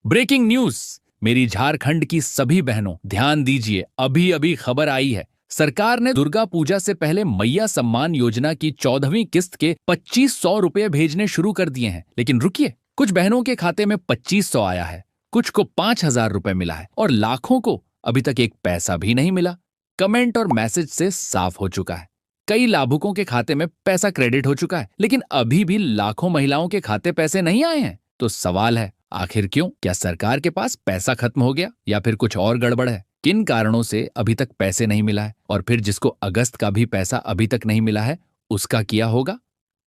Breaking news. मेरी झारखंड की सभी बहनों ध्यान दीजिए, अभी अभी खबर आई है। सरकार ने दुर्गा पूजा से पहले मैया सम्मान योजना की 14वीं किस्त के 2500 रुपए भेजने शुरू कर दिए हैं। लेकिन रुकिए, कुछ बहनों के खाते में 2500 आया है, कुछ को 5000 रुपए मिला है और लाखों को अभी तक एक पैसा भी नहीं मिला। कमेंट और मैसेज से साफ हो चुका है, कई लाभुकों के खाते में पैसा क्रेडिट हो चुका है, लेकिन अभी भी लाखों महिलाओं के खाते पैसे नहीं आए हैं। तो सवाल है, आखिर क्यों? क्या सरकार के पास पैसा खत्म हो गया या फिर कुछ और गड़बड़ है? किन कारणों से अभी तक पैसे नहीं मिला है? और फिर जिसको अगस्त का भी पैसा अभी तक नहीं मिला है, उसका क्या होगा?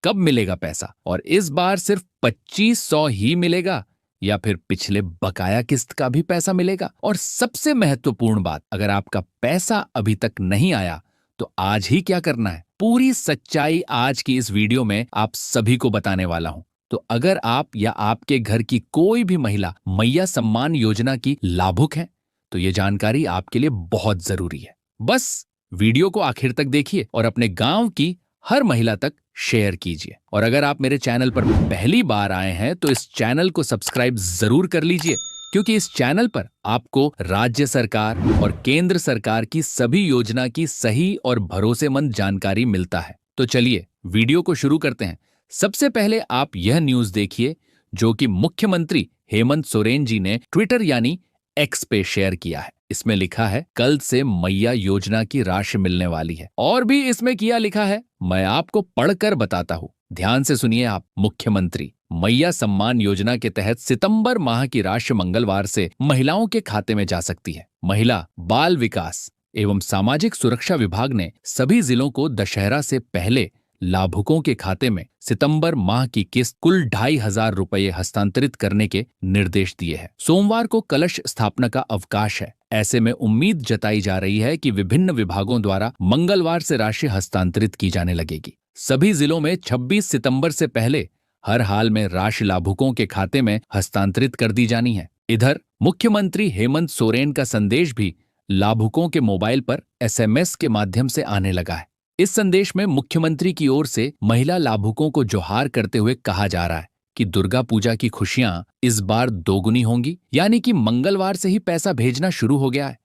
कब मिलेगा पैसा? और इस बार सिर्फ 2500 ही मिलेगा या फिर पिछले बकाया किस्त का भी पैसा मिलेगा? और सबसे महत्वपूर्ण बात, अगर आपका पैसा अभी तक नहीं आया तो आज ही क्या करना है? पूरी सच्चाई आज की इस वीडियो में आप सभी को बताने वाला हूं। तो अगर आप या आपके घर की कोई भी महिला मैया सम्मान योजना की लाभुक है तो ये जानकारी आपके लिए बहुत जरूरी है। बस वीडियो को आखिर तक देखिए और अपने गांव की हर महिला तक शेयर कीजिए। और अगर आप मेरे चैनल पर पहली बार आए हैं तो इस चैनल को सब्सक्राइब जरूर कर लीजिए, क्योंकि इस चैनल पर आपको राज्य सरकार और केंद्र सरकार की सभी योजना की सही और भरोसेमंद जानकारी मिलता है। तो चलिए वीडियो को शुरू करते हैं। सबसे पहले आप यह न्यूज देखिए जो कि मुख्यमंत्री हेमंत सोरेन जी ने ट्विटर यानी एक्स पे शेयर किया है। इसमें लिखा है, कल से मैया योजना की राशि मिलने वाली है। और भी इसमें किया लिखा है, मैं आपको पढ़कर बताता हूं, ध्यान से सुनिए आप। मुख्यमंत्री मैया सम्मान योजना के तहत सितंबर माह की राशि मंगलवार से महिलाओं के खाते में जा सकती है। महिला बाल विकास एवं सामाजिक सुरक्षा विभाग ने सभी जिलों को दशहरा से पहले लाभुकों के खाते में सितंबर माह की किस्त कुल 2500 रुपए हस्तांतरित करने के निर्देश दिए हैं। सोमवार को कलश स्थापना का अवकाश है। ऐसे में उम्मीद जताई जा रही है कि विभिन्न विभागों द्वारा मंगलवार से राशि हस्तांतरित की जाने लगेगी। सभी जिलों में 26 सितंबर से पहले हर हाल में राशि लाभुकों के खाते में हस्तांतरित कर दी जानी है। इधर मुख्यमंत्री हेमंत सोरेन का संदेश भी लाभुकों के मोबाइल पर SMS के माध्यम से आने लगा है। इस संदेश में मुख्यमंत्री की ओर से महिला लाभुकों को जोहार करते हुए कहा जा रहा है कि दुर्गा पूजा की खुशियां इस बार दोगुनी होंगी, यानी कि मंगलवार से ही पैसा भेजना शुरू हो गया है।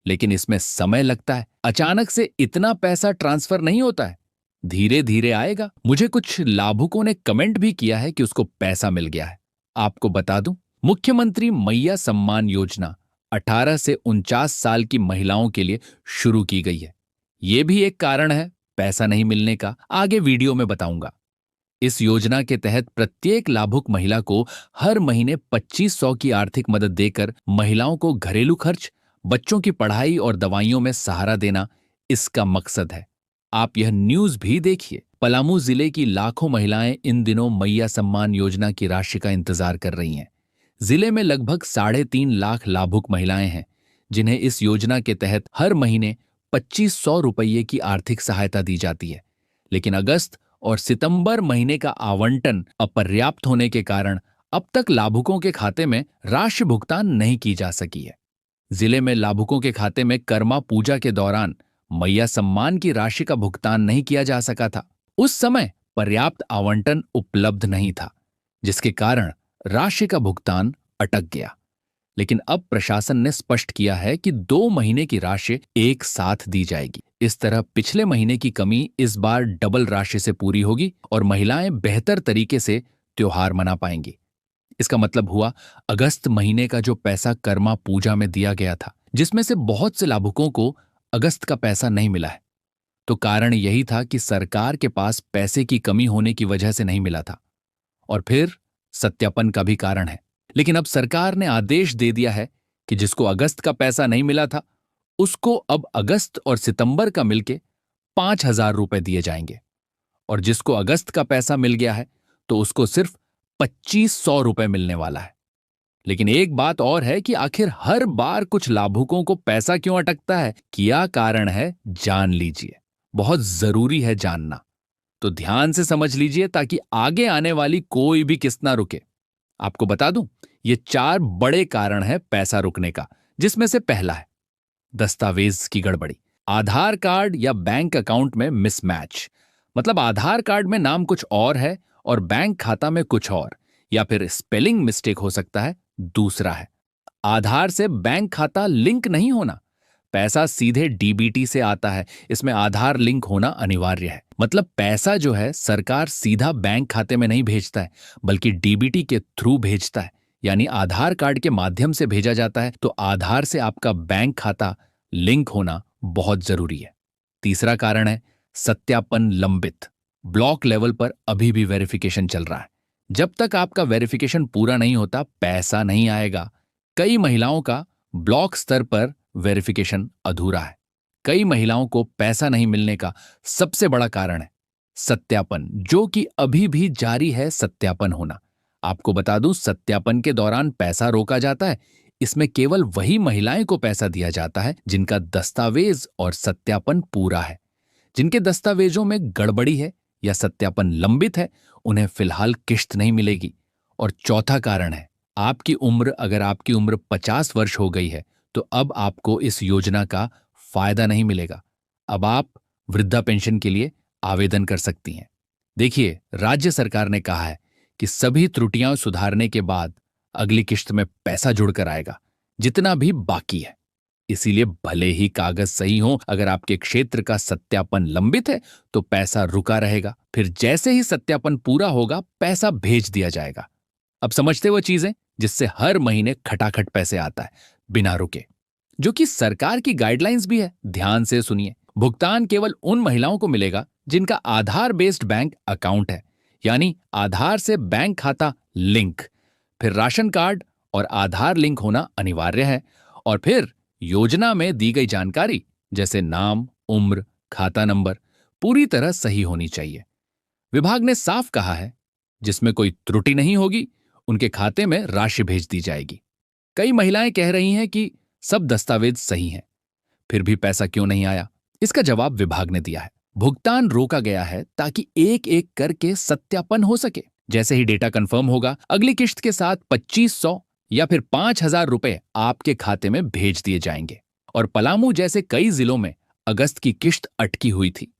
लेकिन इसमें समय लगता है, अचानक से इतना पैसा ट्रांसफर नहीं होता है, धीरे धीरे आएगा। मुझे कुछ लाभुकों ने कमेंट भी किया है कि उसको पैसा मिल गया है। आपको बता दूं, मुख्यमंत्री मैया सम्मान योजना 18 से 49 साल की महिलाओं के लिए शुरू की गई है। ये भी एक कारण है पैसा नहीं मिलने का, आगे वीडियो में बताऊंगा। इस योजना के तहत प्रत्येक लाभुक महिला को हर महीने 2500 की आर्थिक मदद देकर महिलाओं को घरेलू खर्च, बच्चों की पढ़ाई और दवाइयों में सहारा देना इसका मकसद है। आप यह न्यूज भी देखिए, पलामू जिले की लाखों महिलाएं इन दिनों मैया सम्मान योजना की राशि का इंतजार कर रही हैं। जिले में लगभग 3.5 लाख लाभुक महिलाएं हैं जिन्हें इस योजना के तहत हर महीने 2500 रुपये की आर्थिक सहायता दी जाती है। लेकिन अगस्त और सितंबर महीने का आवंटन अपर्याप्त होने के कारण अब तक लाभुकों के खाते में राशि भुगतान नहीं की जा सकी है। जिले में लाभुकों के खाते में कर्मा पूजा के दौरान मैया सम्मान की राशि का भुगतान नहीं किया जा सका था। उस समय पर्याप्त आवंटन उपलब्ध नहीं था, जिसके कारण राशि का भुगतान अटक गया। लेकिन अब प्रशासन ने स्पष्ट किया है कि 2 महीने की राशि एक साथ दी जाएगी। इस तरह पिछले महीने की कमी इस बार डबल राशि से पूरी होगी और महिलाएं बेहतर तरीके से त्योहार मना पाएंगी। इसका मतलब हुआ, अगस्त महीने का जो पैसा कर्मा पूजा में दिया गया था, जिसमें से बहुत से लाभुकों को अगस्त का पैसा नहीं मिला है, तो कारण यही था कि सरकार के पास पैसे की कमी होने की वजह से नहीं मिला था। और फिर सत्यापन का भी कारण है। लेकिन अब सरकार ने आदेश दे दिया है कि जिसको अगस्त का पैसा नहीं मिला था उसको अब अगस्त और सितंबर का मिलके 5000 रुपए दिए जाएंगे, और जिसको अगस्त का पैसा मिल गया है तो उसको सिर्फ 2500 रुपए मिलने वाला है। लेकिन एक बात और है कि आखिर हर बार कुछ लाभुकों को पैसा क्यों अटकता है, क्या कारण है, जान लीजिए। बहुत जरूरी है जानना, तो ध्यान से समझ लीजिए ताकि आगे आने वाली कोई भी किस्त ना रुके। आपको बता दूं, ये 4 बड़े कारण हैं पैसा रुकने का, जिसमें से पहला है दस्तावेज की गड़बड़ी। आधार कार्ड या बैंक अकाउंट में मिसमैच, मतलब आधार कार्ड में नाम कुछ और है और बैंक खाता में कुछ और, या फिर स्पेलिंग मिस्टेक हो सकता है, दूसरा है आधार से बैंक खाता लिंक नहीं होना। पैसा सीधे डीबीटी से आता है, इसमें आधार लिंक होना अनिवार्य है। मतलब पैसा जो है सरकार सीधा बैंक खाते में नहीं भेजता है, बल्कि डीबीटी के थ्रू भेजता है, यानी आधार कार्ड के माध्यम से भेजा जाता है। तो आधार से आपका बैंक खाता लिंक होना बहुत जरूरी है। तीसरा कारण है सत्यापन लंबित। ब्लॉक लेवल पर अभी भी वेरिफिकेशन चल रहा है। जब तक आपका वेरिफिकेशन पूरा नहीं होता, पैसा नहीं आएगा। कई महिलाओं का ब्लॉक स्तर पर वेरिफिकेशन अधूरा है। कई महिलाओं को पैसा नहीं मिलने का सबसे बड़ा कारण है सत्यापन, जो कि अभी भी जारी है सत्यापन होना। आपको बता दूं, सत्यापन के दौरान पैसा रोका जाता है। इसमें केवल वही महिलाएं को पैसा दिया जाता है जिनका दस्तावेज और सत्यापन पूरा है। जिनके दस्तावेजों में गड़बड़ी है या सत्यापन लंबित है, उन्हें फिलहाल किश्त नहीं मिलेगी। और चौथा कारण है आपकी उम्र। अगर आपकी उम्र 50 वर्ष हो गई है तो अब आपको इस योजना का फायदा नहीं मिलेगा। अब आप वृद्धा पेंशन के लिए आवेदन कर सकती हैं। देखिए, राज्य सरकार ने कहा है कि सभी त्रुटियां सुधारने के बाद अगली किश्त में पैसा जुड़कर आएगा, जितना भी बाकी है। इसीलिए भले ही कागज सही हो, अगर आपके क्षेत्र का सत्यापन लंबित है तो पैसा रुका रहेगा। फिर जैसे ही सत्यापन पूरा होगा, पैसा भेज दिया जाएगा। अब समझते वो चीजें जिससे हर महीने खटाखट पैसे आता है बिना रुके, जो कि सरकार की गाइडलाइंस भी है। ध्यान से सुनिए। भुगतान केवल उन महिलाओं को मिलेगा जिनका आधार बेस्ड बैंक अकाउंट है, यानी आधार से बैंक खाता लिंक। फिर राशन कार्ड और आधार लिंक होना अनिवार्य है। और फिर योजना में दी गई जानकारी जैसे नाम, उम्र, खाता नंबर पूरी तरह सही होनी चाहिए। विभाग ने साफ कहा है, जिसमें कोई त्रुटि नहीं होगी उनके खाते में राशि भेज दी जाएगी। कई महिलाएं कह रही हैं कि सब दस्तावेज सही हैं, फिर भी पैसा क्यों नहीं आया? इसका जवाब विभाग ने दिया है। भुगतान रोका गया है ताकि एक एक करके सत्यापन हो सके। जैसे ही डेटा कंफर्म होगा, अगली किश्त के साथ 2500 या फिर 5000 रुपए आपके खाते में भेज दिए जाएंगे। और पलामू जैसे कई जिलों में अगस्त की किश्त अटकी हुई थी।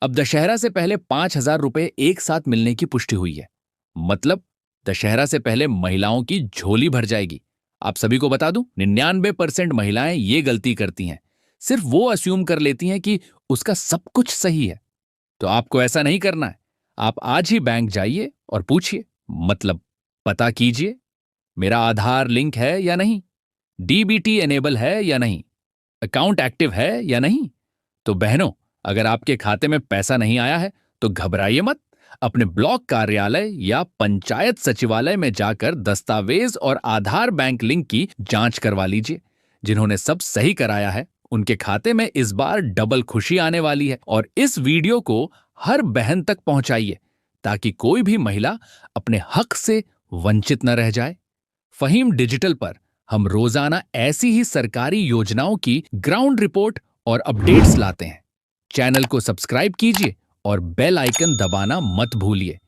अब दशहरा से पहले 5000 रुपए एक साथ मिलने की पुष्टि हुई है। मतलब दशहरा से पहले महिलाओं की झोली भर जाएगी। आप सभी को बता दूं, 99% महिलाएं ये गलती करती हैं। सिर्फ वो अस्यूम कर लेती हैं कि उसका सब कुछ सही है। तो आपको ऐसा नहीं करना है। आप आज ही बैंक जाइए और पूछिए, मतलब पता कीजिए, मेरा आधार लिंक है या नहीं, डीबीटी एनेबल है या नहीं, अकाउंट एक्टिव है या नहीं। तो बहनों, अगर आपके खाते में पैसा नहीं आया है तो घबराइए मत। अपने ब्लॉक कार्यालय या पंचायत सचिवालय में जाकर दस्तावेज और आधार बैंक लिंक की जांच करवा लीजिए। जिन्होंने सब सही कराया है उनके खाते में इस बार डबल खुशी आने वाली है। और इस वीडियो को हर बहन तक पहुंचाइए ताकि कोई भी महिला अपने हक से वंचित न रह जाए। फहीम डिजिटल पर हम रोजाना ऐसी ही सरकारी योजनाओं की ग्राउंड रिपोर्ट और अपडेट्स लाते हैं। चैनल को सब्सक्राइब कीजिए और बेल आइकन दबाना मत भूलिए